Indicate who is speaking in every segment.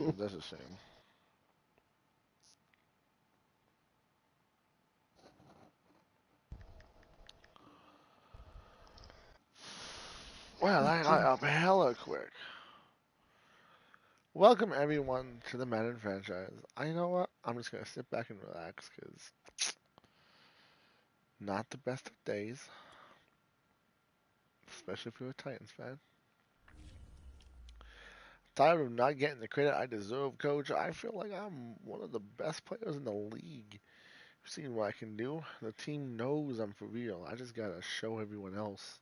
Speaker 1: That's a shame. Well, I got up hella quick. Welcome everyone to the Madden franchise. You know what? I'm just gonna sit back and relax because not the best of days, especially if you're a Titans fan. Tired of not getting the credit I deserve, coach. I feel like I'm one of the best players in the league. You've seen what I can do. The team knows I'm for real. I just gotta show everyone else.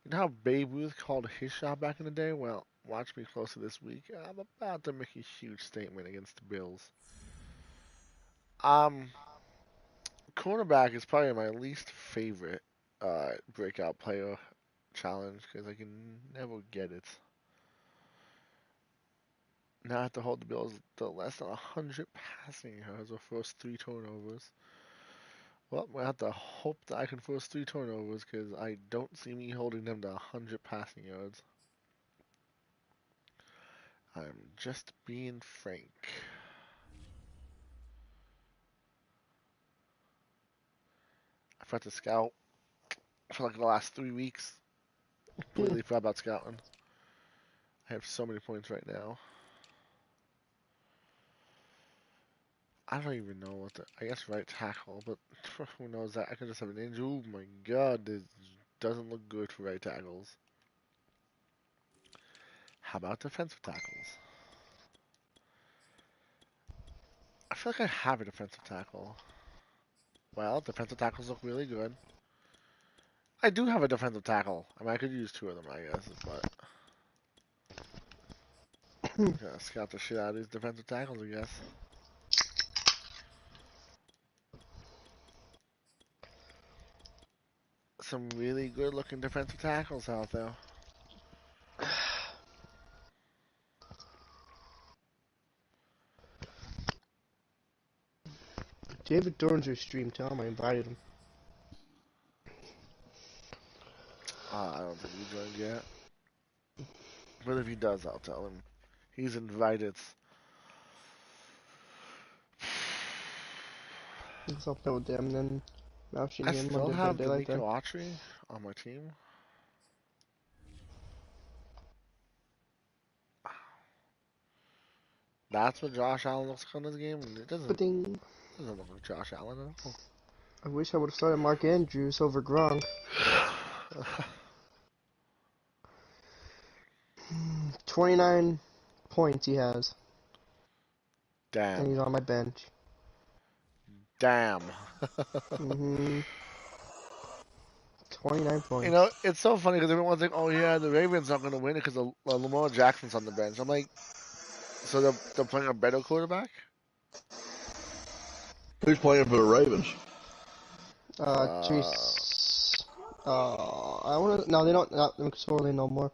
Speaker 1: You know how Babe Ruth called his shot back in the day? Well, watch me closer this week. I'm about to make a huge statement against the Bills. Um, Cornerback is probably my least favorite breakout player challenge because I can never get it. Now I have to hold the Bills to less than 100 passing yards or force 3 turnovers. Well, I have to hope that I can force 3 turnovers because I don't see me holding them to 100 passing yards. I'm just being frank. I forgot to scout for like the last 3 weeks. Completely forgot about scouting. I have so many points right now. I don't even know what the. I guess right tackle, but who knows that? I could just have an injury. Oh my god, this doesn't look good for right tackles. How about defensive tackles? I feel like I have a defensive tackle. Well, defensive tackles look really good. I do have a defensive tackle. I mean, I could use 2 of them, I guess, but gotta scout the shit out of these defensive tackles, I guess. Some really good looking defensive tackles out there.
Speaker 2: David Dorn's your stream. Tell him I invited him.
Speaker 1: I don't think he joined yet. But if he does, I'll tell him. He's invited.
Speaker 2: I'll play with them and then matching
Speaker 1: I
Speaker 2: him on
Speaker 1: still
Speaker 2: Dead
Speaker 1: have
Speaker 2: Daylight
Speaker 1: D'Amico
Speaker 2: then.
Speaker 1: Autry on my team. That's what Josh Allen looks like on this game. And it
Speaker 2: Ba-ding.
Speaker 1: doesn't look like Josh Allen at all.
Speaker 2: I wish I would have started Mark Andrews over Gronk. 29 points he has. And
Speaker 1: Damn.
Speaker 2: he's on my bench.
Speaker 1: Damn.
Speaker 2: Mm-hmm. 29
Speaker 1: You
Speaker 2: points.
Speaker 1: know, it's so funny because everyone's like, "Oh yeah, the Ravens not going to win it because Lamar Jackson's on the bench." I'm like, so they're playing a better quarterback?
Speaker 3: Who's playing for the Ravens?
Speaker 1: Uh,
Speaker 2: Chase. I wanna. No, they don't. Not McSorley no more.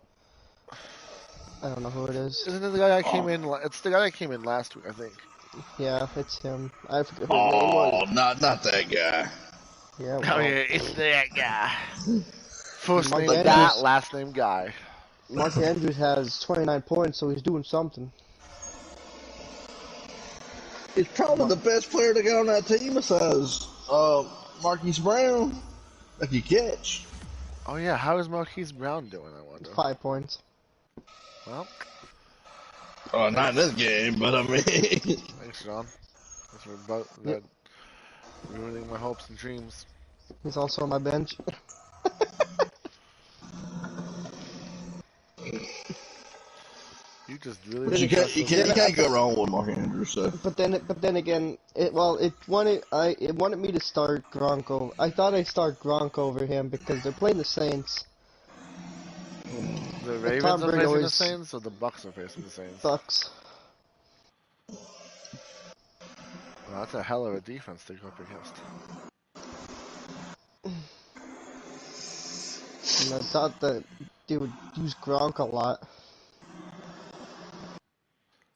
Speaker 2: I don't know who it is.
Speaker 1: isn't it the guy that came
Speaker 3: Oh,
Speaker 1: in? It's the guy that came in last week, I think.
Speaker 2: Yeah, it's him. I forget who his name was.
Speaker 3: oh, not that guy.
Speaker 2: Yeah,
Speaker 1: Oh
Speaker 2: well.
Speaker 1: yeah, it's that guy. First
Speaker 2: Mark
Speaker 1: name
Speaker 3: The
Speaker 1: that,
Speaker 3: guy.
Speaker 2: Andrews.
Speaker 1: last name guy.
Speaker 2: Mark Andrews has 29 points, so he's doing something.
Speaker 3: He's probably the best player to get on that team besides Marquise Brown. If you catch.
Speaker 1: Oh yeah, how is Marquise Brown doing? I wonder.
Speaker 2: 5 points.
Speaker 1: Well,
Speaker 3: Not in
Speaker 1: thanks,
Speaker 3: this game, but I mean.
Speaker 1: thanks, John. Thanks for
Speaker 2: Yep.
Speaker 1: ruining my hopes and dreams.
Speaker 2: He's also on my bench.
Speaker 1: You just really
Speaker 3: But
Speaker 2: Then
Speaker 3: you
Speaker 1: think
Speaker 2: it,
Speaker 3: can't
Speaker 1: that's
Speaker 3: you
Speaker 1: so
Speaker 3: can't you
Speaker 1: good?
Speaker 3: can't go wrong with Mark Andrews. So
Speaker 2: but then again, it wanted me to start Gronk over. I thought I'd start Gronk over him because they're playing the Saints.
Speaker 1: The
Speaker 2: And
Speaker 1: Ravens
Speaker 2: Tom
Speaker 1: are
Speaker 2: Brady
Speaker 1: facing the
Speaker 2: always
Speaker 1: Saints, or the Bucks are facing the Saints?
Speaker 2: sucks.
Speaker 1: Well, that's a hell of a defense to go up against.
Speaker 2: And I thought that they would use Gronk a lot.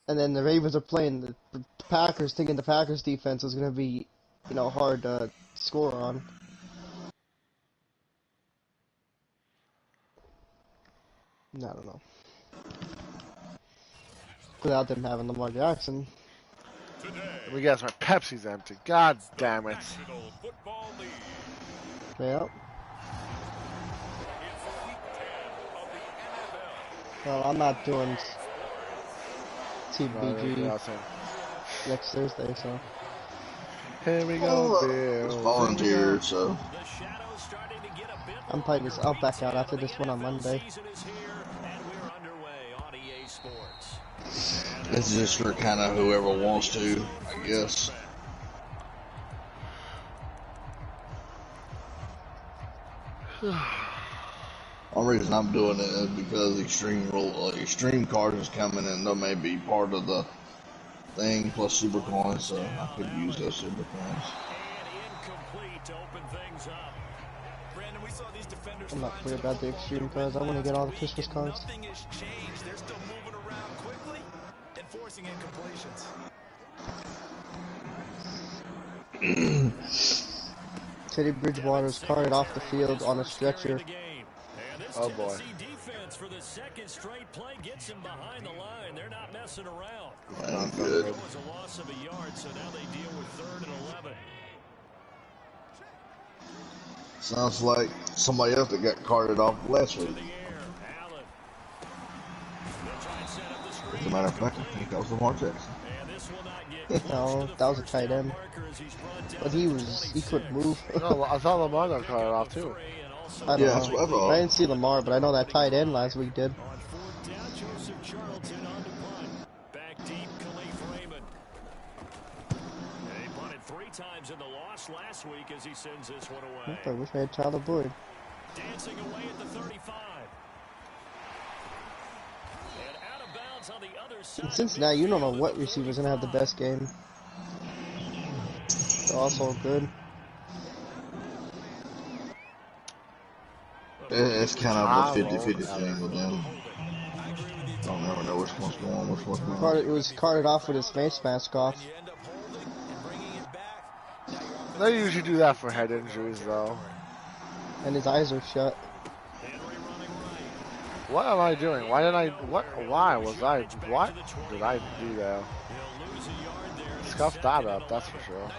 Speaker 2: And then the Ravens are playing the Packers, thinking the Packers defense was going to be, hard to score on. I don't know. without them having Lamar Jackson.
Speaker 1: Let me guess, my Pepsi's empty. God damn it.
Speaker 2: Yep. Well, I'm not doing TBG next Thursday, so.
Speaker 1: Here we go,
Speaker 3: It's
Speaker 1: Bill.
Speaker 3: volunteer, so.
Speaker 2: I'm playing this. I'll back out after this one on Monday.
Speaker 3: This is just for kind of whoever wants to, I guess. Only reason I'm doing it is because extreme cards is coming and they may be part of the thing plus super coins, so I could use those super coins.
Speaker 2: I'm not worried about the extreme cards. I want to get all the Christmas cards. Teddy Bridgewater's carted off the field on a stretcher.
Speaker 1: Oh boy.
Speaker 4: For the second straight play gets him behind the line. They're not messing around.
Speaker 3: I'm good.
Speaker 4: It was a loss of a yard, so now they deal with 3rd and 11.
Speaker 3: Sounds like somebody else that got carted off last week. As a matter of fact, I think that was Lamar Jackson.
Speaker 2: No, that was a tight end. But he couldn't move.
Speaker 1: No, I thought Lamar got carted off too.
Speaker 2: I don't know. I didn't see Lamar, but I know that tight end last week did.
Speaker 4: Back deep, Khalif Raymond. He punted 3 times in the loss last week as he sends this one away.
Speaker 2: I wish I had Tyler Boyd.
Speaker 4: Dancing away at the 35. And out of bounds on the other side.
Speaker 2: In Cincinnati, you don't know what receiver's gonna have the best game. They're all so good.
Speaker 3: It's kind of a 50-50 thing with them. I don't ever know which one's going on, which one's going on.
Speaker 2: It was carted off with his face mask off.
Speaker 1: They usually do that for head injuries, though.
Speaker 2: And his eyes are shut.
Speaker 1: What am I doing? Why did I? What did I do there? Scuffed that up, that's for sure.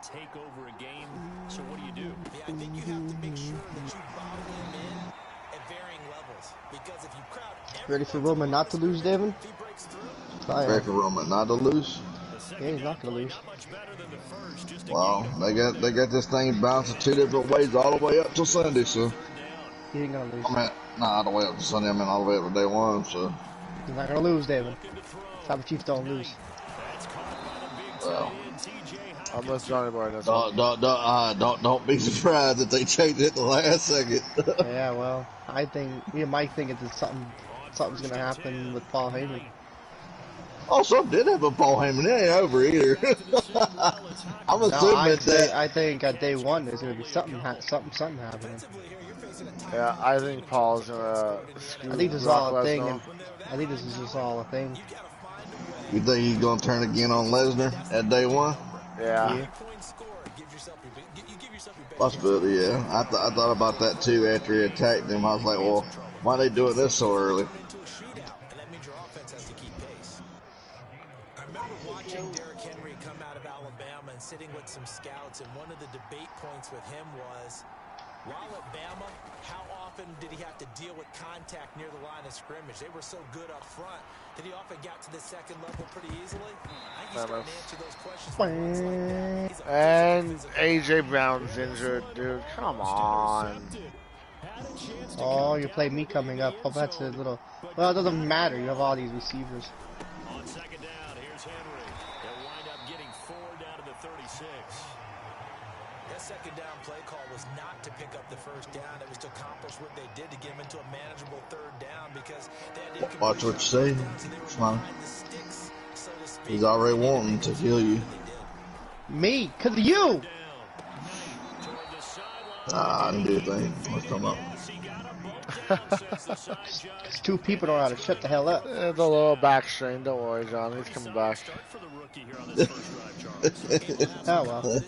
Speaker 4: Take over a game, so what do? Yeah, I think you have to make sure that you bottle him in at varying levels, because if you crowd
Speaker 2: ready for Roman not to lose, David?
Speaker 3: Ready for Roman not to lose?
Speaker 2: Yeah, he's not gonna lose.
Speaker 3: Wow, they got this thing bouncing 2 different ways all the way up till Sunday, so.
Speaker 2: He ain't gonna lose.
Speaker 3: I mean, nah, all the way up to Sunday, I mean all the way up to day 1, so.
Speaker 2: He's not gonna lose, David. Top Chiefs don't lose.
Speaker 3: Well.
Speaker 1: I'm with Johnny Boy.
Speaker 3: Don't be surprised if they change it the last second.
Speaker 2: Yeah, well, I think me and Mike think it's something's gonna happen with Paul Heyman.
Speaker 3: Oh, some did have a Paul Heyman. It ain't over either. I'm assuming that.
Speaker 2: I think at day 1 there's gonna be something happening.
Speaker 1: Yeah, I think Paul's gonna.
Speaker 2: I think this is all a thing. I think this is just all a thing.
Speaker 3: You think he's gonna turn again on Lesnar at day 1?
Speaker 1: Yeah.
Speaker 3: Possibility, yeah. I thought about that too after he attacked him. I was like, well, why are they doing this so early?
Speaker 4: I remember watching Derrick Henry come out of Alabama and sitting with some scouts, and one of the debate points with him was, while at Bama, how often did he have to deal with contact near the line of scrimmage? They were so good up front that he often got to the second level pretty easily. I think he's starting to answer those questions.
Speaker 1: And AJ Brown's injured, dude. Come on.
Speaker 2: Oh, you play me coming up. Oh, that's a little. Well, it doesn't matter. You have all these receivers.
Speaker 4: On second down, here's Henry. They'll wind up getting 4 down to the 36. That second down play call was not to pick up the first down. It was to accomplish what they did to get him into a manageable 3rd down, because they had
Speaker 3: watch what you say. Smile. He's already wanting to kill you.
Speaker 2: Me? Cause of you!
Speaker 3: I didn't do a thing. Let's come up.
Speaker 2: Cause 2 people don't know how to shut the hell up.
Speaker 1: It's a little back strain. Don't worry, John. He's coming back.
Speaker 2: Oh well.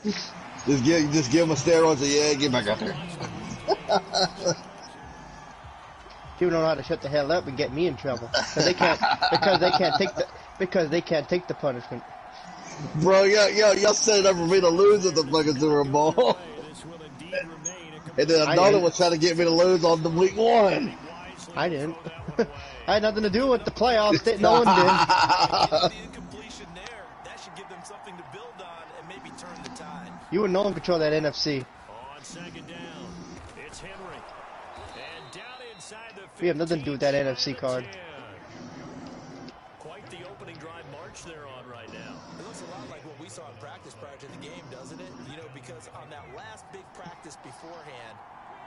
Speaker 3: Just give him a steroid. Say, yeah, get back out there.
Speaker 2: People don't know how to shut the hell up and get me in trouble because they can't take the punishment.
Speaker 3: Bro, y'all set it up for me to lose at the fucking Super Bowl. And then another was trying to get me to lose on the week 1.
Speaker 2: I didn't. I had nothing to do with the playoffs. No one did. You and Nolan control that NFC.
Speaker 5: On second down, it's Henry. And down inside the 15,
Speaker 2: We have nothing to do with that NFC card.
Speaker 5: Quite the opening drive march they're on right now.
Speaker 4: It looks a lot like what we saw in practice prior to the game, doesn't it? You know, because on that last big practice beforehand,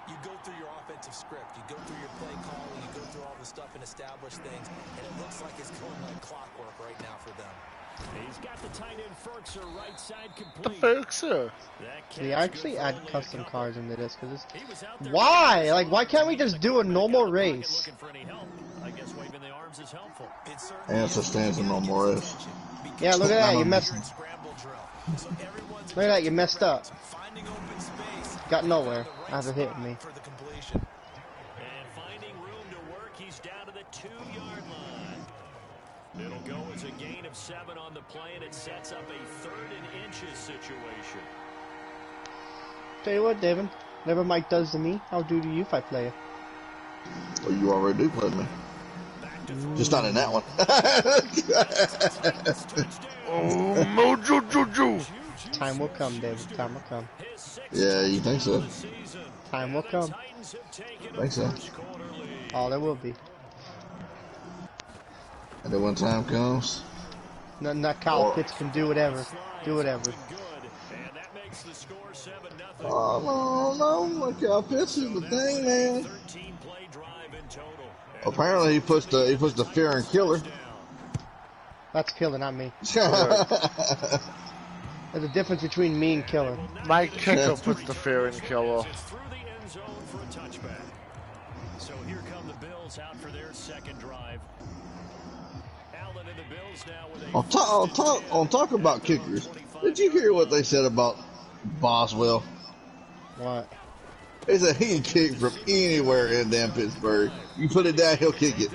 Speaker 4: you go through your offensive script, you go through your play calling, you go through all the stuff and establish things, and it looks like it's going like clockwork right now for them.
Speaker 5: He's got the tight end Ferkser right side
Speaker 1: The
Speaker 5: complete.
Speaker 1: Ferkser.
Speaker 2: We actually add custom cars into this because why? Like, why can't we just do a normal race?
Speaker 5: Looking for any help. I guess waving the arms is helpful.
Speaker 3: And it's a stance in normal race.
Speaker 2: Yeah, look at that. You messed. Look at that. You messed up. Got nowhere. After hitting me.
Speaker 5: And finding room to work, he's down to the 2-yard line. It'll go as a gain of 7 on the play, and it sets up a 3rd and inches situation.
Speaker 2: Tell you what, David. Whatever Mike does to me, I'll do to you if I play it.
Speaker 3: Well, you already do play me. Just not in that one.
Speaker 1: Oh, Mojo Jojo.
Speaker 2: Time will come, David. Time will come.
Speaker 3: Yeah, you think so?
Speaker 2: Time will come.
Speaker 3: Think so.
Speaker 2: Oh, there will be.
Speaker 3: And then when time comes,
Speaker 2: Nothing that Kyle Pitts can do whatever. Do whatever.
Speaker 3: oh no, look how Pitts is the thing, man. Apparently he puts the fear and killer.
Speaker 2: That's Killer, not me. There's a difference between me and Killer.
Speaker 1: My kicker puts the fear in killer.
Speaker 5: Through the end zone for a touchback. So here come the Bills out for their second drive. Allen and the Bills now with a
Speaker 3: On talk about kickers. Did you hear what they said about Boswell?
Speaker 2: What?
Speaker 3: They said he can kick from anywhere in damn Pittsburgh. You put it down, he'll kick it.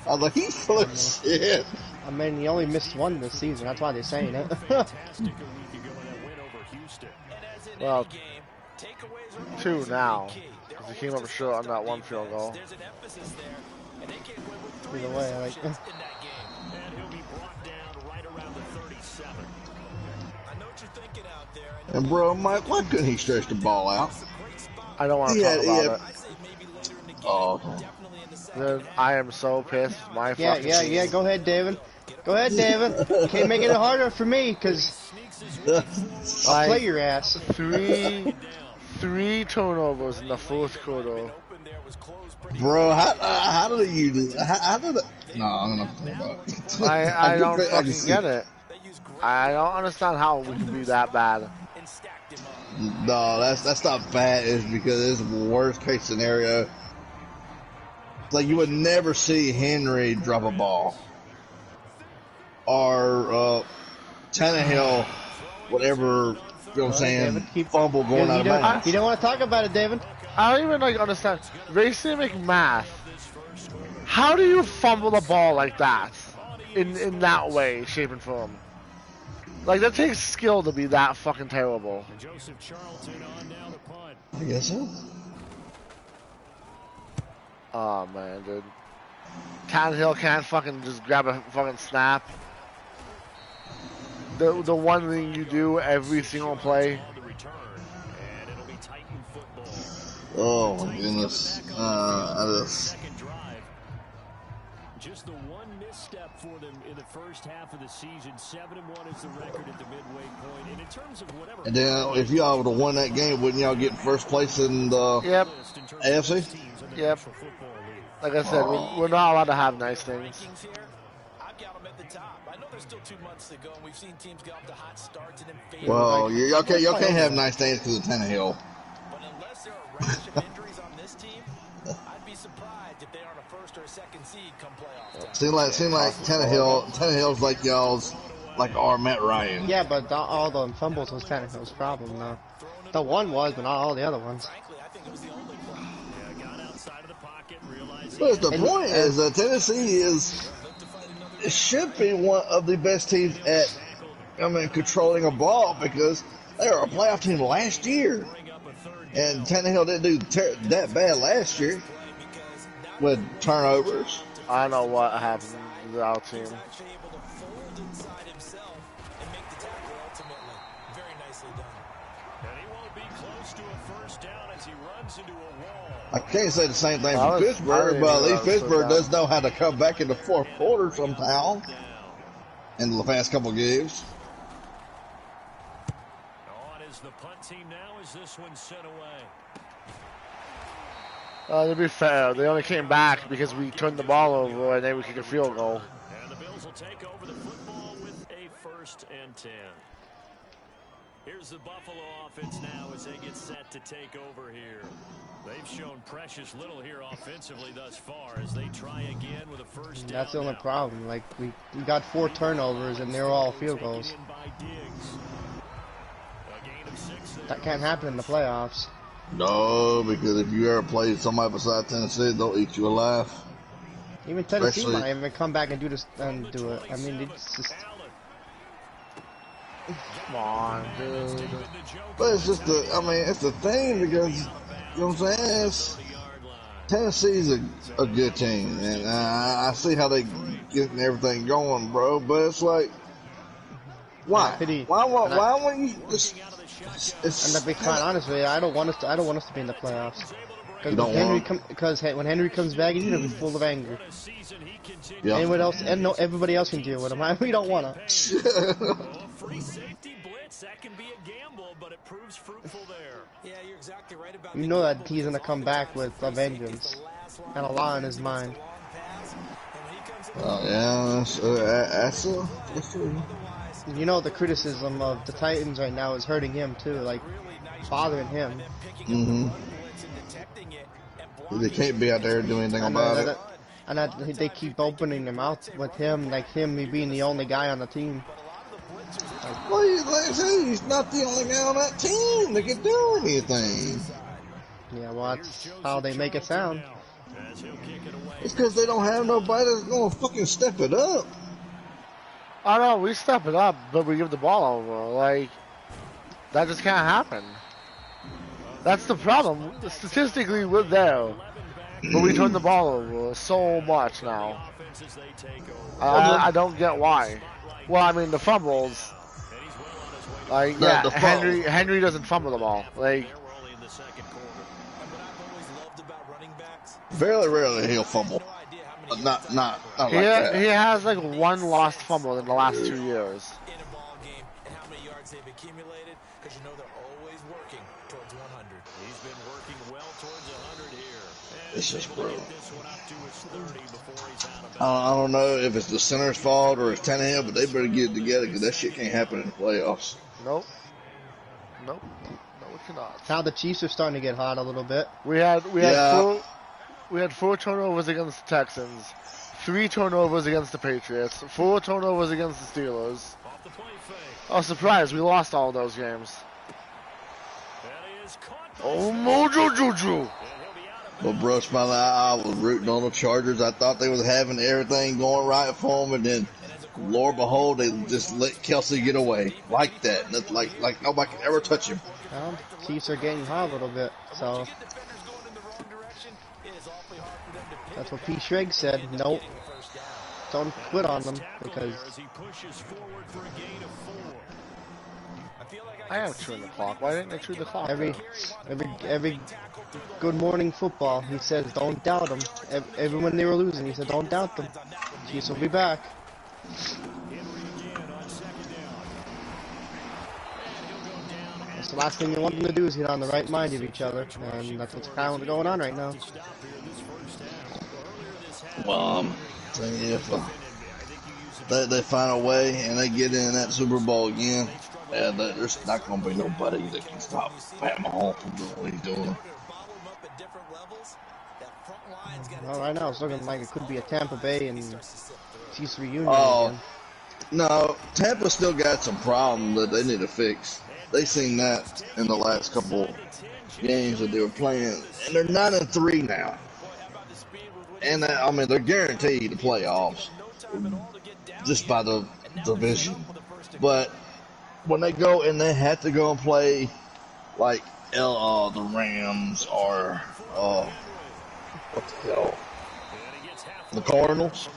Speaker 3: I was like, he's full of shit.
Speaker 2: I mean, he only missed one this season. That's why they're saying it.
Speaker 1: Well, 2 now. Because he came up short on that one field goal.
Speaker 2: Either way, I like
Speaker 5: And he'll be brought down right around the 37.
Speaker 4: I know what you're thinking out there.
Speaker 3: And bro, Mike, why couldn't he stretch the ball out?
Speaker 1: I don't want to talk about it.
Speaker 3: Oh, okay.
Speaker 1: Dude, I am so pissed. My fucking
Speaker 2: yeah. Go ahead, David. Go ahead, David. Can't make it harder for me, because I'll play your ass.
Speaker 1: Three turnovers in the 4th quarter.
Speaker 3: Bro, how did you do that? How did it? No, I'm not talking about it.
Speaker 1: I don't fucking get it. I don't understand how we can be that bad.
Speaker 3: No, that's not bad. It's because it's the worst case scenario. Like, you would never see Henry drop a ball. Or Tannehill, whatever, you know what I'm saying, fumble going out of bounds.
Speaker 2: You don't want to talk about it, David.
Speaker 1: I don't even understand. Racing McMath. How do you fumble the ball like that? In that way, shape and form. Like, that takes skill to be that fucking terrible.
Speaker 3: I guess so.
Speaker 1: Oh man, dude. Tannehill can't fucking just grab a fucking snap. The one thing you do every single play.
Speaker 3: Oh my goodness.
Speaker 5: Just the one misstep for them in the first half of the season. 7-1 is the record at the midway point. And in terms of whatever.
Speaker 3: And then if y'all would have won that game, wouldn't y'all get first place in the AFC?
Speaker 1: Yep. Like I said, we're not allowed to have nice things.
Speaker 3: Well, y'all can't have nice things because of Tannehill.
Speaker 4: But unless there are a rash of injuries on this team, I'd be surprised if they aren't a 1st or a 2nd seed come playoff time.
Speaker 3: Seem like Tannehill's like y'all's like our Matt Ryan.
Speaker 2: Yeah, but all the fumbles was Tannehill's problem, though. The one was, but not all the other ones.
Speaker 3: But the
Speaker 2: And
Speaker 3: point is that Tennessee should be one of the best teams at, controlling a ball because they were a playoff team last year. And Tannehill didn't do that bad last year with turnovers.
Speaker 1: I know what happened to our team.
Speaker 3: I can't say the same thing for Pittsburgh, but at least Pittsburgh does know how to come back in the fourth quarter somehow in the past couple of games.
Speaker 5: On is the punt team now as this one's sent away.
Speaker 1: To be fair, they only came back because we turned the ball over and then we kicked a field goal.
Speaker 5: And the Bills will take over the football with a 1st and 10. Here's the Buffalo offense now as they get set to take over here. They've shown precious little here offensively thus far as they try again with a first down.
Speaker 2: That's the only problem. Like, we got 4 turnovers and they're all field goals. That can't happen in the playoffs.
Speaker 3: No, because if you ever played somebody beside Tennessee, they'll eat you alive.
Speaker 2: Even Tennessee might even come back and do this and do it. I mean, it's just.
Speaker 1: Come on, dude.
Speaker 3: But it's just it's the thing because, you know what I'm saying? Tennessee's a good team, and I see how they getting everything going, bro. But it's like, why? Why wouldn't you just?
Speaker 2: And to be quite honest with you, I don't want us to be in the playoffs. Because when Henry comes back, he's gonna be full of anger.
Speaker 3: Yeah.
Speaker 2: Everybody else can deal with him. We don't wanna.
Speaker 5: Free safety blitz, that can be a gamble, but it proves fruitful there.
Speaker 4: Yeah, you're exactly right about
Speaker 2: You know that he's gonna come back with a vengeance and a law in his mind.
Speaker 3: Yeah, that's true.
Speaker 2: You know the criticism of the Titans right now is hurting him too, like bothering him.
Speaker 3: Mm-hmm. They can't be out there doing anything about it.
Speaker 2: And they keep opening their mouth with him, like him being the only guy on the team.
Speaker 3: Like I said, he's not the only guy on that team that can do anything.
Speaker 2: Yeah, well, that's how they make it sound.
Speaker 3: It's because they don't have nobody that's gonna fucking step it up.
Speaker 1: I know, we step it up, but we give the ball over. Like, that just can't happen. That's the problem. Statistically, we're there, but we turn the ball over so much now. I don't get why. Well, I mean, the fumbles. Like, yeah, Henry doesn't fumble the ball. Like,
Speaker 3: very rarely he'll fumble. Not like that.
Speaker 1: He has like 1 lost fumble in the last 2 years.
Speaker 4: in a ball game and how many yards they've accumulated, because you know they're always working towards 100.
Speaker 5: He's been working well towards 100 here.
Speaker 3: It's just brutal.
Speaker 5: This one up to his 30 before he's out of
Speaker 3: I don't know if it's the center's fault or it's Tannehill, but they better get it together because that shit can't happen in the playoffs.
Speaker 1: Nope. No, it cannot.
Speaker 2: Now the Chiefs are starting to get hot a little bit.
Speaker 1: We had 4 turnovers against the Texans, 3 turnovers against the Patriots, 4 turnovers against the Steelers. Oh, surprise, we lost all those games. Oh, Mojo Juju.
Speaker 3: Well, bro, Smiley, I was rooting on the Chargers. I thought they was having everything going right for them, and then, Lord behold, they just let Kelsey get away like that. That's like nobody can ever touch him.
Speaker 2: Well, Chiefs are getting hot a little bit, so that's what P. Shreg said. Nope, don't quit on them because
Speaker 1: I have chewing the clock. Why didn't I chew the clock?
Speaker 2: every Good Morning Football, he says don't doubt them. Even when they were losing, he said don't doubt them. Chiefs will be back. That's the last thing you want them to do is get on the right mind of each other, and that's what's kind of going on right now.
Speaker 3: Well, if they find a way and they get in that Super Bowl again, there's not going to be nobody that can stop Pat Mahomes from doing what he's doing.
Speaker 2: Well, right now it's looking like it could be a Tampa Bay and Chiefs reunion
Speaker 3: Oh,
Speaker 2: again.
Speaker 3: No, Tampa still got some problem that they need to fix. They seen that in the last couple games that they were playing, and they're 9-3 now. And I mean, they're guaranteed the playoffs just by the division. But when they go and they have to go and play like the Rams or what the hell, the Cardinals.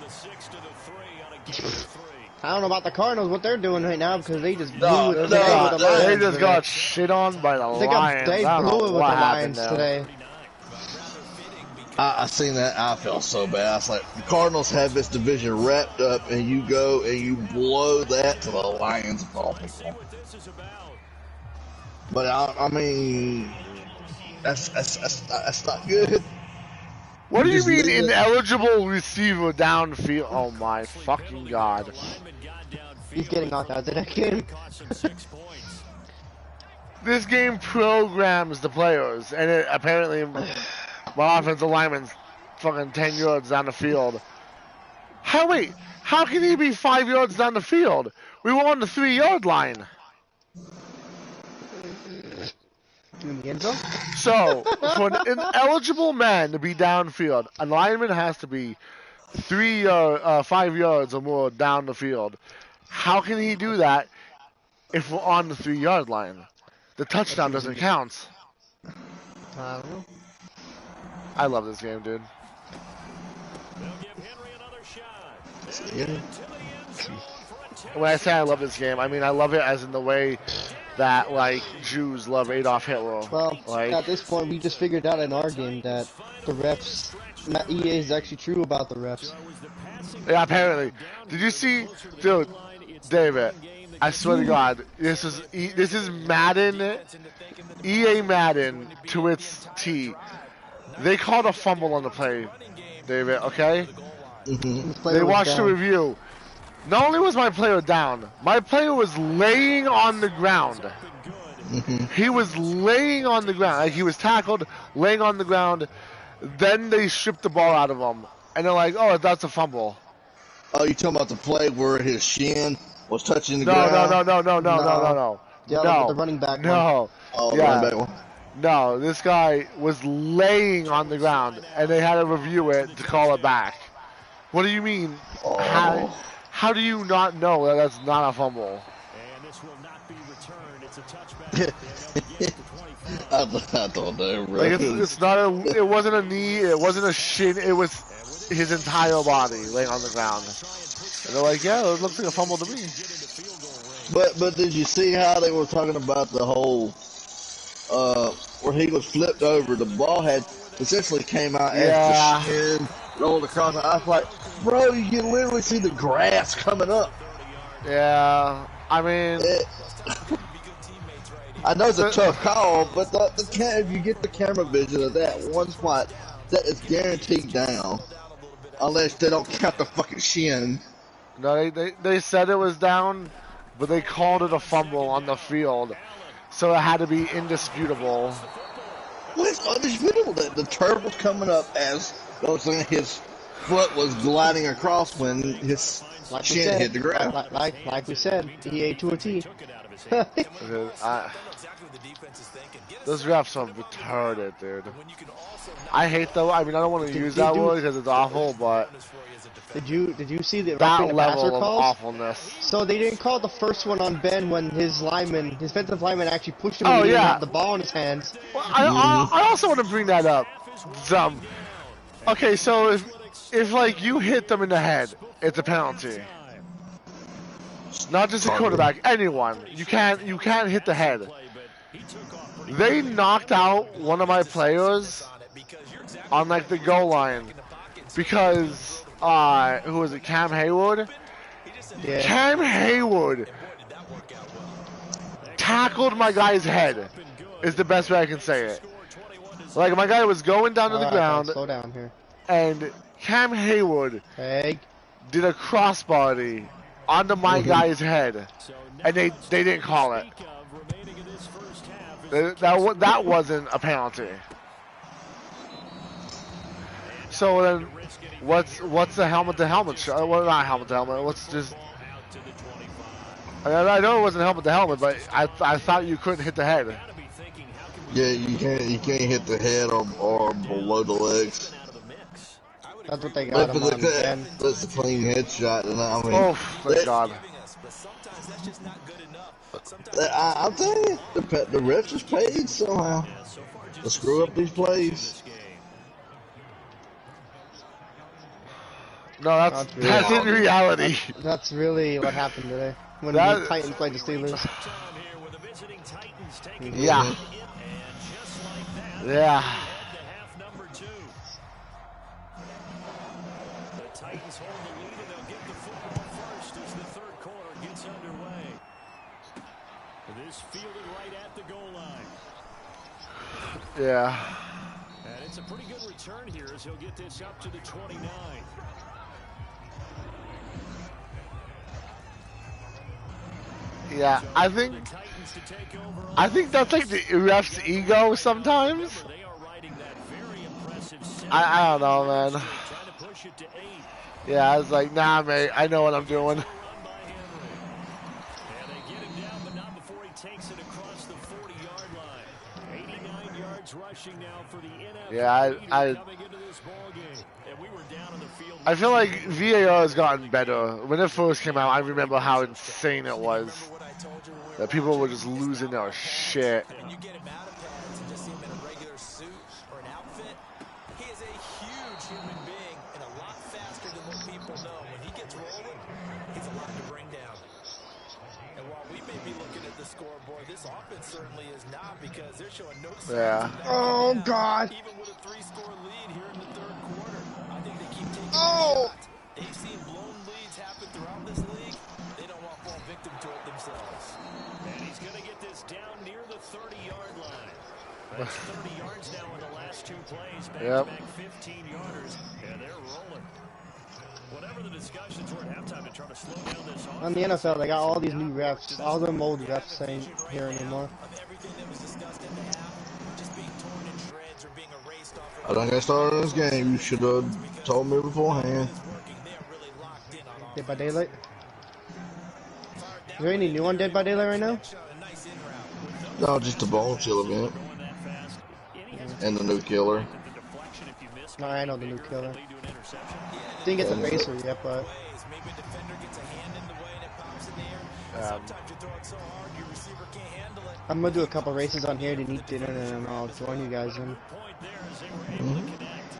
Speaker 2: I don't know about the Cardinals, what they're doing right now, because they just blew
Speaker 3: No,
Speaker 2: it
Speaker 3: no,
Speaker 2: today with the Lions.
Speaker 1: They just
Speaker 2: today.
Speaker 1: got shit on by the Lions.
Speaker 2: They
Speaker 1: I don't
Speaker 2: blew
Speaker 1: know
Speaker 2: it with the
Speaker 1: what happened
Speaker 2: Lions
Speaker 1: now.
Speaker 2: today.
Speaker 3: I seen that. I felt so bad. I was like, the Cardinals have this division wrapped up, and you go and you blow that to the Lions. But I mean, that's not good.
Speaker 1: What do you
Speaker 3: just
Speaker 1: mean
Speaker 3: leave it.
Speaker 1: ineligible receiver downfield? Oh my fucking god.
Speaker 2: He's getting knocked out of that game.
Speaker 1: This game programs the players, and it apparently my offensive lineman's fucking 10 yards down the field. How can he be 5 yards down the field? We were on the 3-yard line.
Speaker 2: In the end zone?
Speaker 1: So, for an ineligible man to be downfield, a lineman has to be 5 yards or more down the field. How can he do that if we're on the 3-yard line? The touchdown doesn't count.
Speaker 2: I don't know.
Speaker 1: I love this game, dude. When I say I love this game, I mean I love it as in the way that, like, Jews love Adolf Hitler.
Speaker 2: Well,
Speaker 1: like,
Speaker 2: at this point, we just figured out in our game that the refs, EA is actually true about the refs.
Speaker 1: yeah, apparently. Did you see, dude, David? I swear to God, this is Madden, EA Madden to its T. They called a fumble on the play, David. Okay? They watched the review. Not only was my player down, my player was laying on the ground. He was laying on the ground. Like, he was tackled, laying on the ground. Then they stripped the ball out of him. And they're like, oh, that's a fumble.
Speaker 3: Oh, you talking about the play where his shin was touching the
Speaker 1: No.
Speaker 2: Yeah,
Speaker 1: No.
Speaker 2: the running back
Speaker 1: No.
Speaker 3: Oh,
Speaker 1: Yeah.
Speaker 3: running back one.
Speaker 1: No, this guy was laying on the ground, and they had to review it to call it back. What do you mean?
Speaker 3: Oh.
Speaker 1: How do you not know that that's not a fumble?
Speaker 5: And this will not be returned. It's a touchback.
Speaker 3: I thought that, bro.
Speaker 1: Like, it's not a. It wasn't a knee. It wasn't a shin. It was his entire body laying on the ground. And they're like, yeah, it looks like a fumble to me.
Speaker 3: But did you see how they were talking about the whole where he was flipped over? The ball had essentially came out as the shin rolled across. I was like, bro, you can literally see the grass coming up.
Speaker 1: Yeah, I mean,
Speaker 3: I know it's a tough call, but if you get the camera vision of that one spot, that is guaranteed down, unless they don't count the fucking shin.
Speaker 1: no, they said it was down, but they called it a fumble on the field, so it had to be indisputable.
Speaker 3: Well, it's undisputable that the turf was coming up as his foot was gliding across when his shin hit the ground.
Speaker 2: Like we said, EA to a T.
Speaker 1: Those refs are retarded, dude. I hate though. I mean, I don't want to use that word because it's awful, but
Speaker 2: Did you see the
Speaker 1: that
Speaker 2: roughing the
Speaker 1: level
Speaker 2: passer
Speaker 1: of
Speaker 2: calls?
Speaker 1: awfulness.
Speaker 2: So they didn't call the first one on Ben when his defensive lineman actually pushed him
Speaker 1: Oh,
Speaker 2: and he didn't
Speaker 1: yeah.
Speaker 2: have the ball in his hands.
Speaker 1: Well, I also want to bring that up. Okay, so if like you hit them in the head, it's a penalty. Not just a quarterback, anyone. You can't hit the head. They knocked out one of my players on like the goal line because who was it? Cam Hayward.
Speaker 2: Yeah.
Speaker 1: Cam Hayward tackled my guy's head. Is the best way I can say it. Like, my guy was going down to the ground,
Speaker 2: Slow down here.
Speaker 1: and Cam Hayward did a crossbody onto my guy's head, and they didn't call it. That wasn't a penalty. So then, what's the helmet to helmet shot? Well, not helmet to helmet. What's just
Speaker 5: to the 25.
Speaker 1: I know it wasn't helmet to helmet, but I thought you couldn't hit the head.
Speaker 5: Gotta be thinking, how can we
Speaker 3: Yeah, you can't hit the head or below the legs.
Speaker 5: out of the mix?
Speaker 2: That's what they got
Speaker 3: But
Speaker 2: him
Speaker 3: if
Speaker 2: on Ben.
Speaker 3: that's a clean headshot, and I mean,
Speaker 1: Oh, thank God.
Speaker 4: But sometimes that's just not good enough.
Speaker 3: I'll tell you, the refs is paid somehow
Speaker 5: Yeah, so far
Speaker 3: to
Speaker 5: just
Speaker 3: screw up these
Speaker 5: in
Speaker 3: plays.
Speaker 5: this game.
Speaker 1: No, that's in reality.
Speaker 2: That's really what happened today when
Speaker 1: That-
Speaker 2: the Titans played the Steelers.
Speaker 5: Time here with the visiting Titans taking
Speaker 1: Yeah.
Speaker 5: and just like that,
Speaker 1: Yeah.
Speaker 5: head to half number 2. The Titans hold the lead and they'll get the football first as the third quarter gets underway. This fielded right at the goal line.
Speaker 1: Yeah.
Speaker 5: And it's a pretty good return here as he'll get this up to the 29.
Speaker 1: Yeah, I think that's like the ref's ego sometimes.
Speaker 5: They are riding that very impressive
Speaker 1: I don't know, man.
Speaker 5: trying to push it to 8.
Speaker 1: Yeah, I was like, nah, mate, I know what I'm doing.
Speaker 5: Run by Henry. And they get him down, but not before he takes it across the 40-yard line. 89 yards rushing now for the NFL.
Speaker 1: Yeah,
Speaker 5: coming into this ball game. And we were down in the field.
Speaker 1: I feel like VAR has gotten better. When it first came out, I remember how insane it was. That people were just losing their shit.
Speaker 4: When you get him out of pads and just see him in a regular suit or an outfit, he is a huge human being and a lot faster than what people know. When he gets rolling, he's a lot to bring down. And while we may be looking at the scoreboard, this offense certainly is not, because they're showing no signs
Speaker 1: Yeah.
Speaker 4: of
Speaker 2: Oh,
Speaker 4: backing down.
Speaker 2: God.
Speaker 4: Even with a 3-score lead here in the third quarter, I think they keep taking
Speaker 2: Oh.
Speaker 4: shots. They've seen blown leads happen throughout this league. They don't want to fall victim to it themselves.
Speaker 5: And he's going to get this down near the 30-yard line. That's 30 yards now in the last 2 plays. Back-to-back 15-yarders, and they're rolling. Whatever the discussions were at halftime to try to slow down this offense.
Speaker 2: On the NFL, they got all these new refs. All them old refs ain't here anymore.
Speaker 4: Of everything that was discussed in the half, just being torn in shreds or being erased off
Speaker 3: I done got started in this game. You should have told me beforehand.
Speaker 2: Dead by Daylight. Is there any new on Dead by Daylight right now?
Speaker 3: No, just the bone chill event and the new killer.
Speaker 2: No, I know the new killer. Didn't get the racer yet, but
Speaker 4: Maybe a defender gets a hand in the way and it pops in the air. And sometimes you throw it so hard your receiver can't handle it.
Speaker 2: I'm gonna do a couple races on here to eat dinner, and then I'll join you guys in.
Speaker 5: Point there as they were able to connect.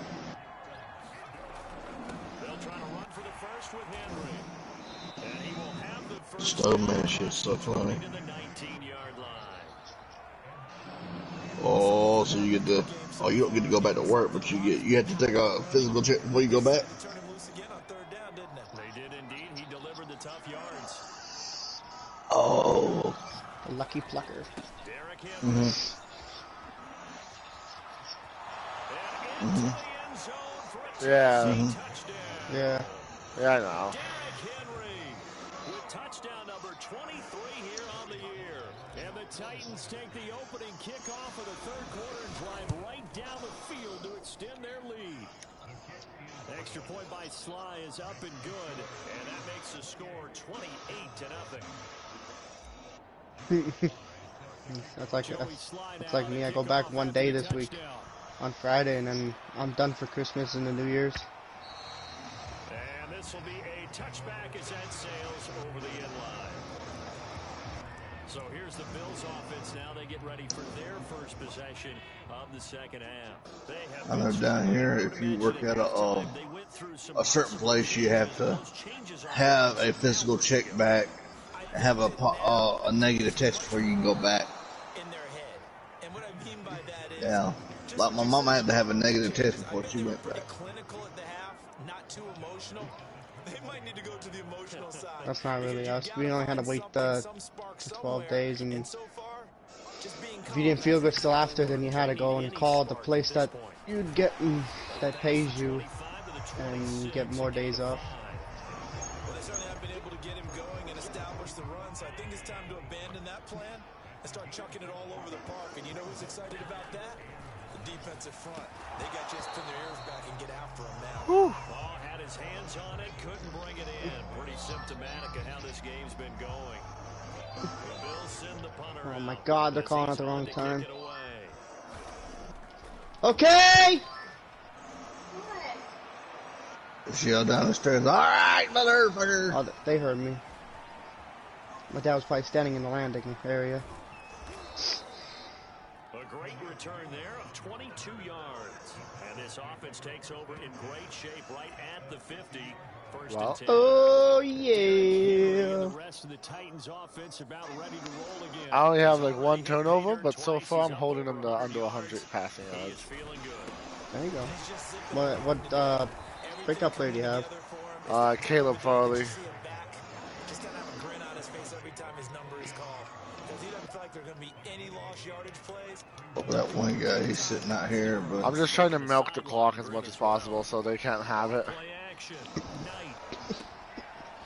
Speaker 5: They'll try to run for the first with Henry. And he will have the first
Speaker 3: Oh man, shit's so funny.
Speaker 5: to the 19-yard line.
Speaker 3: Oh, so you get to, oh, you don't get to go back to work, but you have to take a physical check before you go back.
Speaker 4: Turn him loose again on third down, didn't it?
Speaker 5: They did indeed. He delivered the tough yards.
Speaker 3: Oh.
Speaker 2: A lucky plucker.
Speaker 5: Derrick Henry. And into the end zone for a
Speaker 1: Yeah.
Speaker 5: touchdown.
Speaker 2: Yeah.
Speaker 1: Yeah, I know.
Speaker 5: Derrick Henry with touchdown number 23 here on the year. And the Titans take the opening kickoff of the third quarter and drive right down the field to extend their lead. Extra point by Sly is up and good, and that makes the score 28-0.
Speaker 2: That's like
Speaker 5: Joey Sly
Speaker 2: that's
Speaker 5: now
Speaker 2: like
Speaker 5: on
Speaker 2: me.
Speaker 5: the
Speaker 2: I go
Speaker 5: kickoff
Speaker 2: back one
Speaker 5: after
Speaker 2: day
Speaker 5: the
Speaker 2: this week
Speaker 5: touchdown.
Speaker 2: on Friday, and then I'm done for Christmas and the New Year's.
Speaker 5: And this will be a touchback as that sails over the end line. So here's the Bills offense now. They get ready for their first possession of the second half. They have
Speaker 3: I know down here, if you work at a certain place, you have to have a physical check back, have a negative test before you can go back.
Speaker 4: In their head. And what I mean by that is,
Speaker 3: Yeah. Like my mama had to have a negative test before she went back.
Speaker 4: clinical at the half, not too emotional. They might need to go to the emotional side.
Speaker 2: That's not really us. We only had to wait the 12 days, and
Speaker 4: So far, just being
Speaker 2: if you didn't feel good still after, then you had to go and call the place that you'd get that pays you and get more days off.
Speaker 4: Well, they certainly have been able to get him going and establish the run, so I think it's time to abandon that plan and start chucking it all over the park. And you know who's excited about that? The defensive front. They got just pin their ears back and get after him now.
Speaker 5: Ball had his hands on it, couldn't bring it in. Pretty symptomatic of how this game's been going. The Bills send the punter
Speaker 2: Oh my
Speaker 5: out
Speaker 2: God, they're
Speaker 5: as
Speaker 2: calling
Speaker 5: he's
Speaker 2: at the wrong
Speaker 5: on to
Speaker 2: time.
Speaker 5: kick it away.
Speaker 2: Okay!
Speaker 3: She yelled down the stairs. All right, motherfucker.
Speaker 2: Oh, they heard me. My dad was probably standing in the landing area.
Speaker 5: A great return there of 22 yards. And this offense takes over in great shape right at the 50. First and 10.
Speaker 2: Oh,
Speaker 5: And
Speaker 2: yeah.
Speaker 5: the rest of the Titans offense about ready to roll again.
Speaker 1: I only have
Speaker 5: He's
Speaker 1: like
Speaker 5: already
Speaker 1: one
Speaker 5: hit
Speaker 1: turnover,
Speaker 5: Peter
Speaker 1: but so
Speaker 5: twice.
Speaker 1: far
Speaker 5: He's
Speaker 1: I'm
Speaker 5: up
Speaker 1: holding
Speaker 5: over
Speaker 1: them to
Speaker 5: 100
Speaker 1: under 100
Speaker 5: yards.
Speaker 1: passing
Speaker 5: He
Speaker 1: yards.
Speaker 5: is feeling good.
Speaker 2: There you go. What breakup player do you have?
Speaker 1: Caleb Farley.
Speaker 4: Just gotta have a grin on his face every time his number is called. Because he doesn't feel like there are going to be any lost yardage plays.
Speaker 3: That one guy, he's sitting out here, but
Speaker 1: I'm just trying to milk the clock as much as possible so they can't have it.
Speaker 5: Play action. Knight.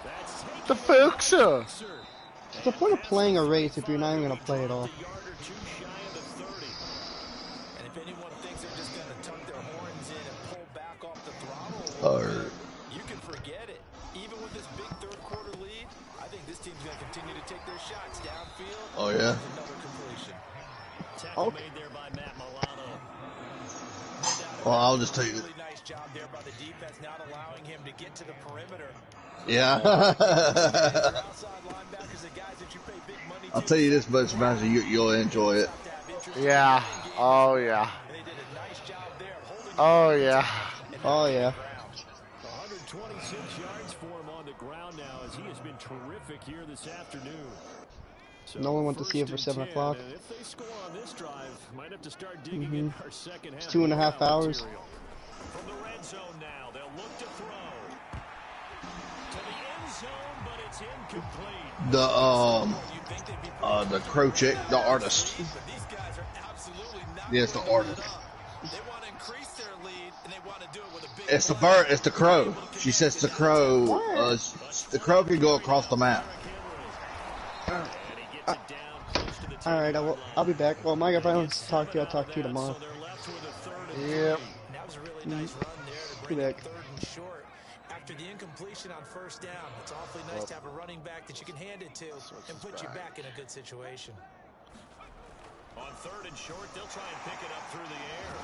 Speaker 5: That's
Speaker 1: The Fixer!
Speaker 2: What's the point of playing a race if you're not even going to play at all?
Speaker 4: And if anyone thinks they're just going to tuck their horns in and pull back off the throttle, you can forget it. Even with this big third quarter lead, I think this team's going to continue to take their shots downfield.
Speaker 3: oh yeah.
Speaker 4: Another completion.
Speaker 5: Tackle made there by Matt Milano.
Speaker 3: Well, I'll just tell you.
Speaker 4: Really nice job there by the defense, not allowing him to get to the perimeter.
Speaker 3: Yeah. I'll tell you this much, Master, you'll enjoy it.
Speaker 1: Yeah. Oh yeah. Oh yeah.
Speaker 2: Oh, yeah.
Speaker 5: 126 yards for him on the ground now as he has been terrific here this afternoon. So
Speaker 2: No one went to see it for 7 o'clock.
Speaker 5: If they score on this drive, might have to start digging in our second half.
Speaker 2: It's 2.5 hours.
Speaker 5: From the red zone now, they'll look to throw. To the end zone, but it's incomplete.
Speaker 3: The crow chick, the artist. Yes, the artist. It's the bird. It's the crow. She says the crow. The crow can go across the map.
Speaker 2: Alright, I'll be back. Well, Mike, if I don't talk to you, I'll talk to you tomorrow.
Speaker 1: Yep.
Speaker 4: That was a really nice run there to bring it third and short. After the incompletion on first down, it's awfully nice to have a running back that you can hand it to and put you back in a good situation.
Speaker 5: On third and short, they'll try and pick it up through the air.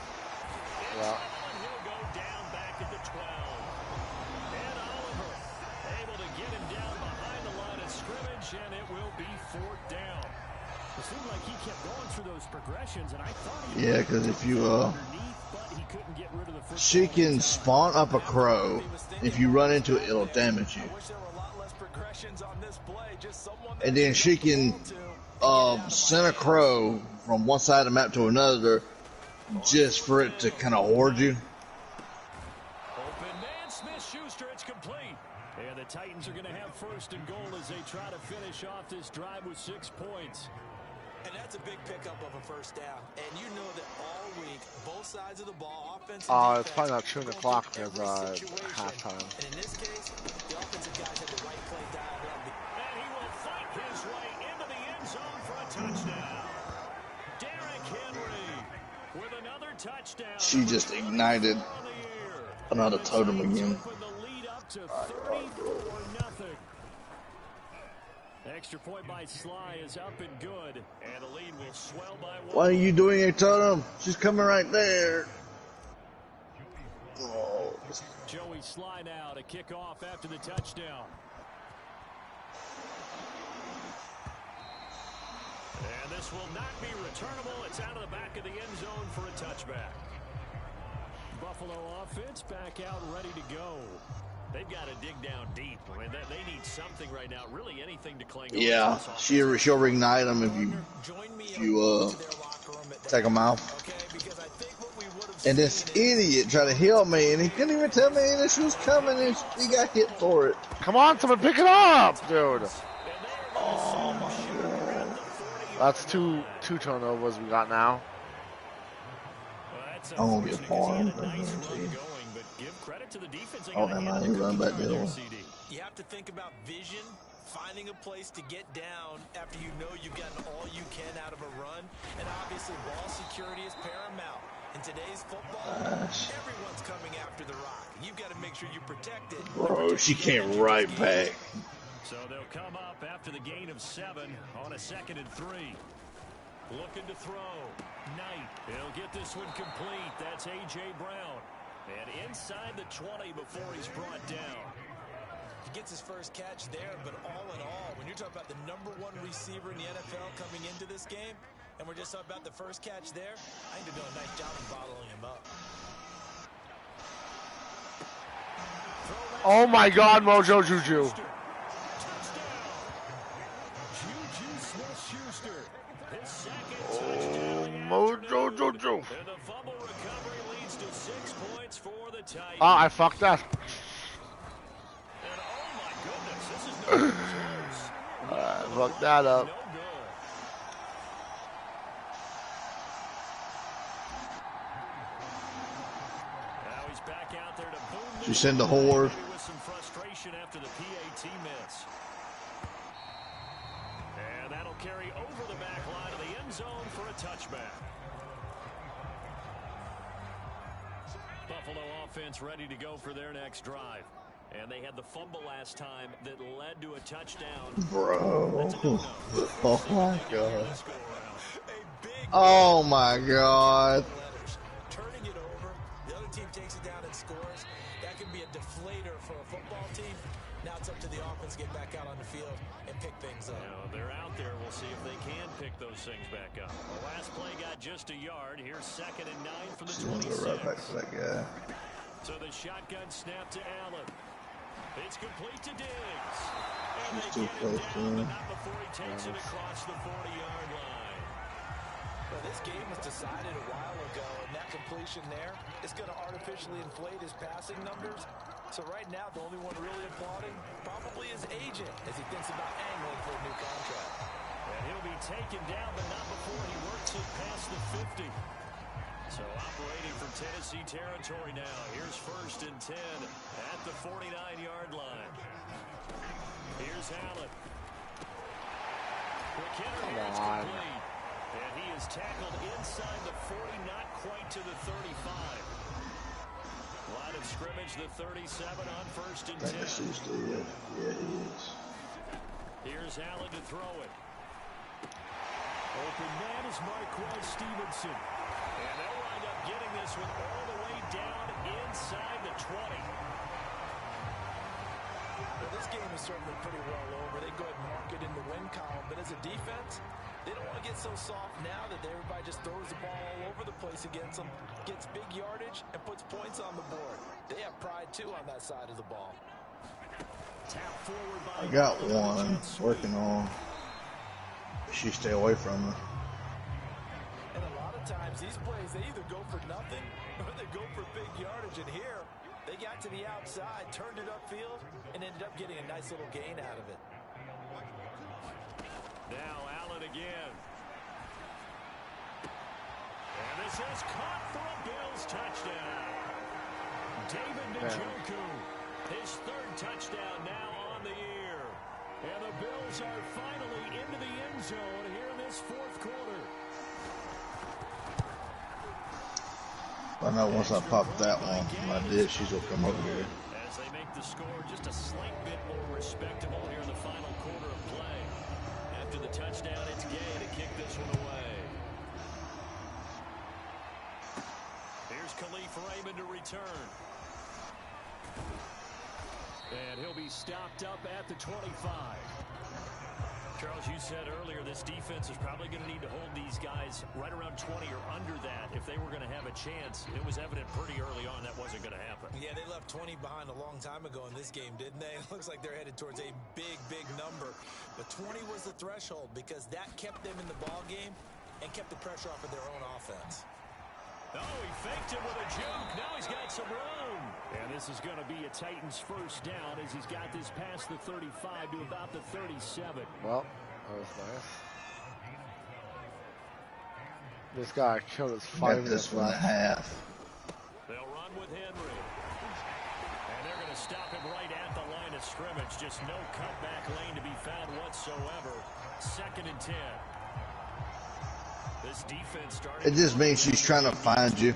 Speaker 1: Yeah.
Speaker 5: He'll go down back at the 12. And Oliver able to get him down behind the line of scrimmage, and it will be fourth down. It seemed like he kept going through those progressions, and I thought he
Speaker 3: Yeah, because if you
Speaker 5: but he couldn't get rid of the football.
Speaker 3: she can spawn up a crow. If you run into it, it'll damage you. And then she can send a crow from one side of the map to another just for it to kind of hoard you.
Speaker 5: Open man, Smith-Schuster, it's complete. And the Titans are going to have first and goal as they try to finish off this drive with 6 points.
Speaker 4: And that's a big pickup of a first down. And you know that all week, both sides of the ball, offense and
Speaker 1: It's probably not 2 o'clock because halftime.
Speaker 4: And in this case, the offensive guys had the right play dialed up.
Speaker 5: And he will fight his way into the end zone for a touchdown. Derrick Henry with another touchdown.
Speaker 3: She just ignited another totem again.
Speaker 5: The lead up to 34-0. Extra point by Sly is up and good, and the lead will swell by 1.
Speaker 3: Why are you doing a totem? She's coming right there. Oh.
Speaker 5: Joey Sly now to kick off after the touchdown. And this will not be returnable. It's out of the back of the end zone for a touchback. Buffalo offense back out ready to go. They've got to dig down deep. I mean, they need something right now. Really anything to cling on.
Speaker 3: Yeah, she'll reignite them if you take them out. And this idiot tried to heal me, and he couldn't even tell me this was coming, and he got hit for it.
Speaker 1: Come on, someone pick it up, dude.
Speaker 3: Oh my God.
Speaker 1: That's two turnovers we got now.
Speaker 3: I'm gonna get farmed. Oh, damn, I didn't run back the other one.
Speaker 4: You have to think about vision, finding a place to get down after you know you've gotten all you can out of a run, and obviously ball security is paramount. In today's football, everyone's coming after the rock. You've got to make sure you protect it.
Speaker 3: Bro, she came right back.
Speaker 5: So they'll come up after the gain of 7 on a 2nd and 3. Looking to throw. Knight. He'll get this one complete. That's A.J. Brown. And inside the 20 before he's brought down.
Speaker 4: He gets his first catch there, but all in all, when you're talking about the #1 receiver in the NFL coming into this game, and we're just talking about the first catch there, I think they're doing a nice job of bottling him up.
Speaker 1: Oh my God, Mojo Juju. Oh, Mojo Juju.
Speaker 5: And the fumble recovery leads to 6 points for the Titans.
Speaker 1: Ah, I fucked that.
Speaker 5: And oh my goodness, this is no close.
Speaker 1: Fucked that up.
Speaker 5: No good. Now he's back out there to boom.
Speaker 3: She sent the horde.
Speaker 5: With some frustration after the PAT miss. And that'll carry over the back line of the end zone for a touchback. Buffalo offense ready to go for their next drive. And they had the fumble last time that led to a touchdown.
Speaker 3: Bro. Oh my God. Oh my God.
Speaker 4: Turning it over, the other team takes it down and scores. That can be a deflator for a football team. Now it's up to the offense to get back out on the field and pick things up.
Speaker 5: You know, they're out there. We'll see if they can pick those things back up. The last play got just a yard. Here's 2nd and 9 from the 26.
Speaker 3: Right back to that guy.
Speaker 5: So the shotgun snap to Allen. It's complete to Diggs. And they get him down, but not before he takes it across the 40-yard line.
Speaker 4: Well, this game was decided a while ago, and that completion there is going to artificially inflate his passing numbers. So right now, the only one really applauding probably his agent as he thinks about angling for a new contract.
Speaker 5: And he'll be taken down, but not before he works it past the 50. So operating from Tennessee territory now. Here's 1st and 10 at the 49-yard line. Here's Allen. McKinnon is complete. And he is tackled inside the 40, not quite to the 35. Line of scrimmage, the 37 on 1st and 10.
Speaker 3: Yeah, he is.
Speaker 5: Here's Allen to throw it. Open man is Marquez Stevenson. And they'll wind up getting this one all the way down inside the 20.
Speaker 4: Well, this game is certainly pretty well over. They go ahead and mark it in the win column. But as a defense, they don't want to get so soft now that everybody just throws the ball all over the place against them, gets big yardage, and puts points on the board. They have pride, too, on that side of the ball.
Speaker 5: Tap forward by
Speaker 3: I got one working on. She stay away from her.
Speaker 4: And a lot of times, these plays, they either go for nothing or they go for big yardage. And here, they got to the outside, turned it upfield, and ended up getting a nice little gain out of it.
Speaker 5: Now Allen again. And this is caught for a Bills touchdown. David Njoku, his 3rd touchdown now on the year. And the Bills are finally into the end zone here in this 4th quarter.
Speaker 3: I know once I pop that one, when I did, she's going to come over here.
Speaker 5: As they make the score just a slight bit more respectable here in the final quarter of play. After the touchdown, it's Gay to kick this one away. Here's Khalif Raymond to return. And he'll be stopped up at the 25. Charles, you said earlier this defense is probably going to need to hold these guys right around 20 or under that if they were going to have a chance. It was evident pretty early on that wasn't going to happen.
Speaker 4: Yeah, they left 20 behind a long time ago in this game, didn't they? It looks like they're headed towards a big, big number. But 20 was the threshold because that kept them in the ball game and kept the pressure off of their own offense.
Speaker 5: Oh, he faked it with a juke. Now he's got some room. And this is going to be a Titans 1st down as he's got this past the 35 to about the 37.
Speaker 1: Well, that was nice. This guy killed his 5 minutes left.
Speaker 5: They'll run with Henry. And they're going to stop him right at the line of scrimmage. Just no cutback lane to be found whatsoever. 2nd and 10. This defense started.
Speaker 3: It just means she's trying to find you.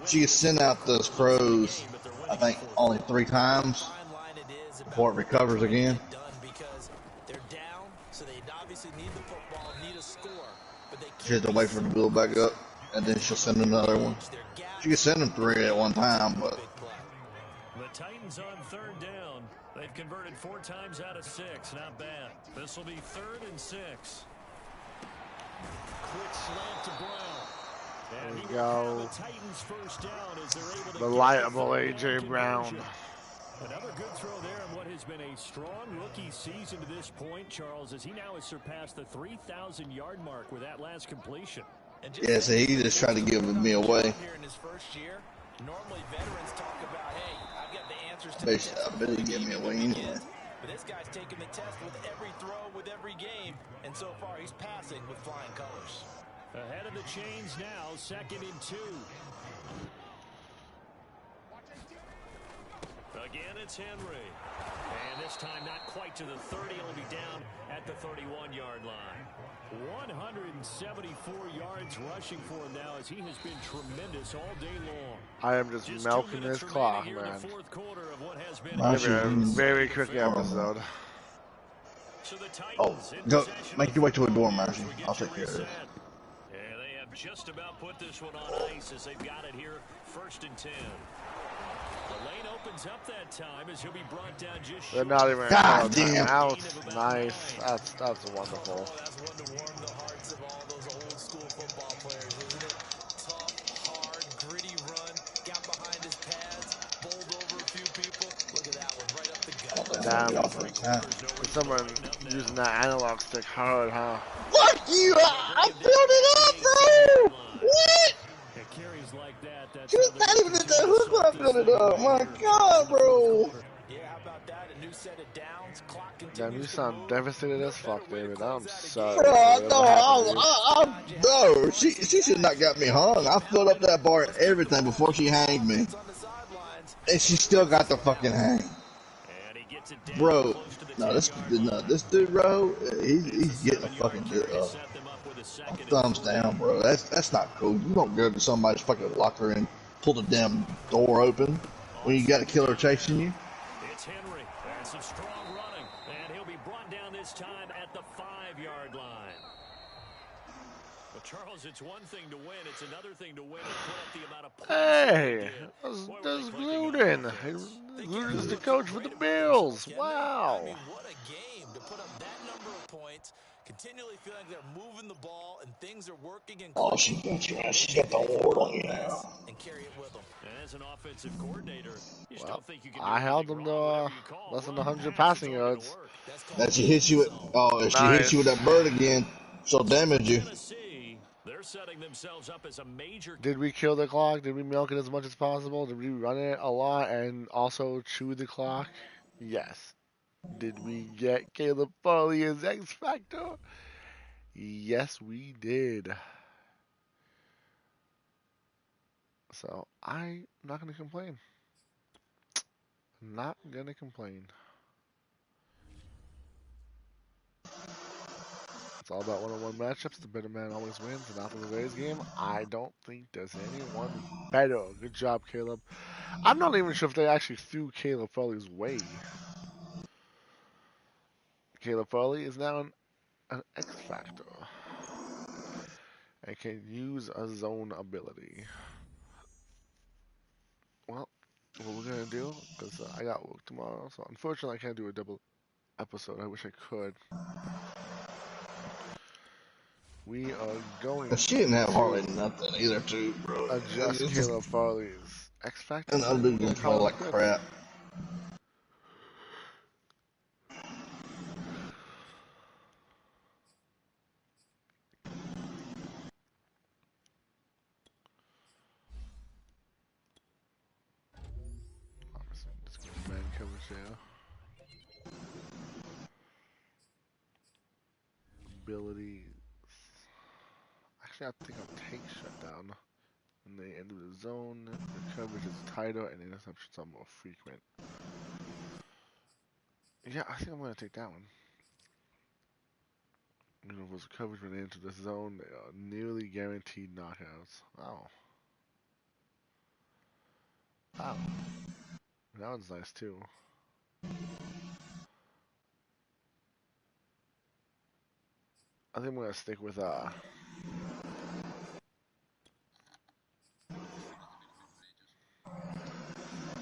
Speaker 3: She can send out those pros I think only 3 times before it recovers again.
Speaker 4: They're down, so they obviously need the football, need a score, but they
Speaker 3: She has to wait for it to build back up, and then she'll send another one. She can send them 3 at one time, but
Speaker 5: the Titans on 3rd down. They've converted 4 times out of 6. Not bad. This will be 3rd and 6. Quick slant to Brown.
Speaker 1: There we go.
Speaker 5: The Titans first down as they're able to
Speaker 1: Reliable A.J. Brown.
Speaker 5: Another good throw there in what has been a strong rookie season to this point, Charles, as he now has surpassed the 3,000-yard mark with that last completion.
Speaker 3: yeah, so he just tried to give me away.
Speaker 4: Here in his first year, normally veterans talk about, hey, I've got the answers to
Speaker 3: Basically, I bet he gave me away anyway.
Speaker 4: But this guy's taking the test with every throw, with every game, and so far he's passing with flying colors.
Speaker 5: Ahead of the chains now, 2nd and 2. Again, it's Henry. And this time not quite to the 30. He'll be down at the 31-yard line. 174 yards rushing for him now as he has been tremendous all day long.
Speaker 1: I am just milking this clock, man. Very quick episode.
Speaker 5: So the
Speaker 3: Oh, go make your way to a door, Marcy. I'll take care of this.
Speaker 5: Yeah, they have just about put this one on ice as they've got it here, 1st and 10. The lane opens up that time as he'll be brought down just
Speaker 1: They're not even
Speaker 3: God damn.
Speaker 1: out. Nice. That's wonderful.
Speaker 4: That's one to warm the hearts of all those old school football players, isn't it? Tough, hard, gritty run, got behind his pads, bowled over a few people. Look at that one, right up the gut.
Speaker 1: Damn. Someone using that analog stick hard, huh?
Speaker 3: Fuck you! I filled it up, bro! What?
Speaker 5: Carries like that.
Speaker 3: She was not even at the hook when I filled it up. My God, bro.
Speaker 4: Yeah, how about that? A new set of downs. Clock
Speaker 1: Damn, you sound devastated as fuck, David. I'm sorry.
Speaker 3: Bro, no, she should not got me hung. I filled up that bar and everything before she hanged me. And she still got the fucking hang. Bro, no, this dude, bro, he's getting a fucking thumbs down, bro. That's not cool. You don't go to somebody's fucking locker and pull the damn door open when you got a killer chasing you.
Speaker 5: It's Henry. There's some strong running, and he'll be brought down this time at the 5-yard line. But Charles, it's one thing to win. It's another thing to win and put up the amount of points.
Speaker 1: Hey, that's Gluten. Gluten's the coach for the Bills. Wow.
Speaker 4: I mean, what a game to put up that number of points. Continually feeling like they're moving the ball and things are working. And
Speaker 3: oh, she got you. She got the Lord on you now.
Speaker 4: And carry it with them.
Speaker 5: And as an offensive coordinator, you just don't think you can.
Speaker 1: I held them to less than 100 passing yards.
Speaker 3: That she hits you with. Oh, if she hits you with that bird again, she'll damage you.
Speaker 5: They're setting themselves up as a major.
Speaker 1: Did we kill the clock? Did we milk it as much as possible? Did we run it a lot and also chew the clock? Yes. Did we get Caleb Farley as X Factor? Yes, we did. So, I'm not going to complain. Not going to complain. It's all about one-on-one matchups. The better man always wins. And after today's game, I don't think there's anyone better. Good job, Caleb. I'm not even sure if they actually threw Caleb Farley's way. Caleb Farley is now an X Factor. And can use a zone ability. Well, what we're going to do, because I got work tomorrow, so unfortunately I can't do a double episode. I wish I could. We are going
Speaker 3: she didn't have hardly nothing either, too, bro.
Speaker 1: Adjust Caleb Farley's X Factor.
Speaker 3: And other dudes play like crap.
Speaker 1: Man coverage there. Abilities. Actually, I think I'll take shutdown. And they end with the zone. The coverage is tighter and interceptions are more frequent. Yeah, I think I'm going to take that one. You know, was coverage when they enter the zone, they are nearly guaranteed knockouts. Wow. Wow. That one's nice too. I think I'm gonna stick with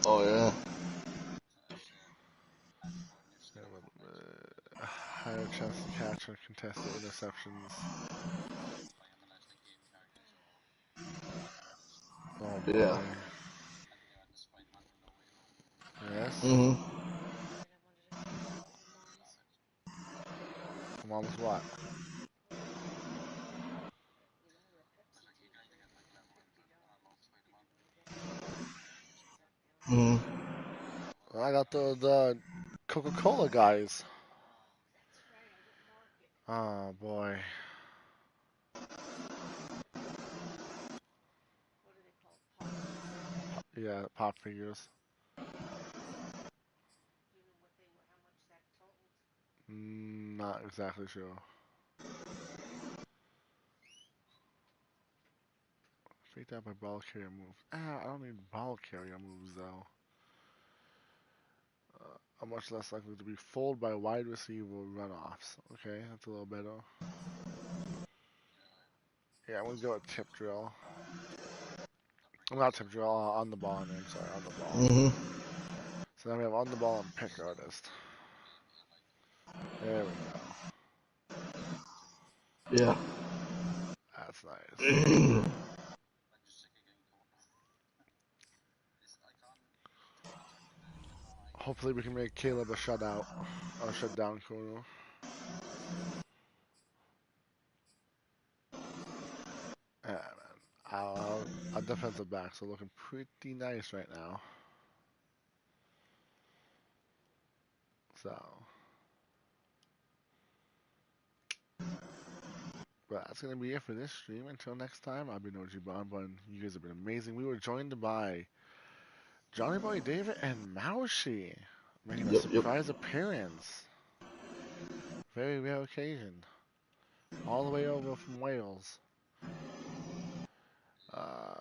Speaker 3: Oh yeah.
Speaker 1: higher chance to catch on contested interceptions. Oh
Speaker 3: Yeah.
Speaker 1: boy. Yes.
Speaker 3: Mhm.
Speaker 1: Mom's what?
Speaker 3: Mhm.
Speaker 1: I got the Coca-Cola guys. Oh boy. Yeah, pop figures. Not exactly sure. Fake out my ball carrier moves. I don't need ball carrier moves though. I'm much less likely to be fooled by wide receiver runoffs. Okay, that's a little better. Yeah, I'm gonna go with tip drill. I'm not tip drill, on the ball, I'm sorry, on the ball.
Speaker 3: Mhm.
Speaker 1: So now we have on the ball and pick artist. There we go.
Speaker 3: Yeah.
Speaker 1: That's nice. Hopefully we can make Caleb a shutout. Or shutdown corner. Yeah, man. Our defensive backs are looking pretty nice right now. So, but that's going to be it for this stream. Until next time, I've been OG-BonBon. You guys have been amazing. We were joined by Johnny Boy David and Maushi making a
Speaker 3: Yep. Yep.
Speaker 1: surprise appearance. Very rare occasion. All the way over from Wales. Uh,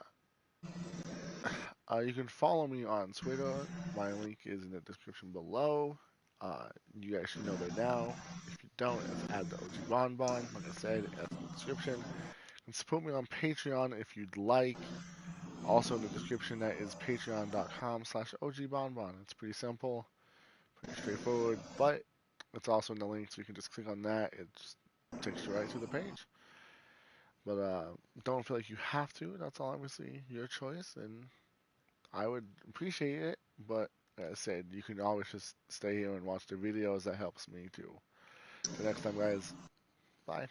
Speaker 1: you can follow me on Twitter. My link is in the description below. You guys should know by now. If you don't, it's at the OG-BonBon. Like I said, that's in the description. And support me on Patreon if you'd like. Also in the description, that is patreon.com/OG-BonBon. It's pretty simple, pretty straightforward, but it's also in the link, so you can just click on that. It just takes you right to the page. But don't feel like you have to. That's obviously your choice, and I would appreciate it. But like I said, you can always just stay here and watch the videos. That helps me too. Till next time, guys. Bye.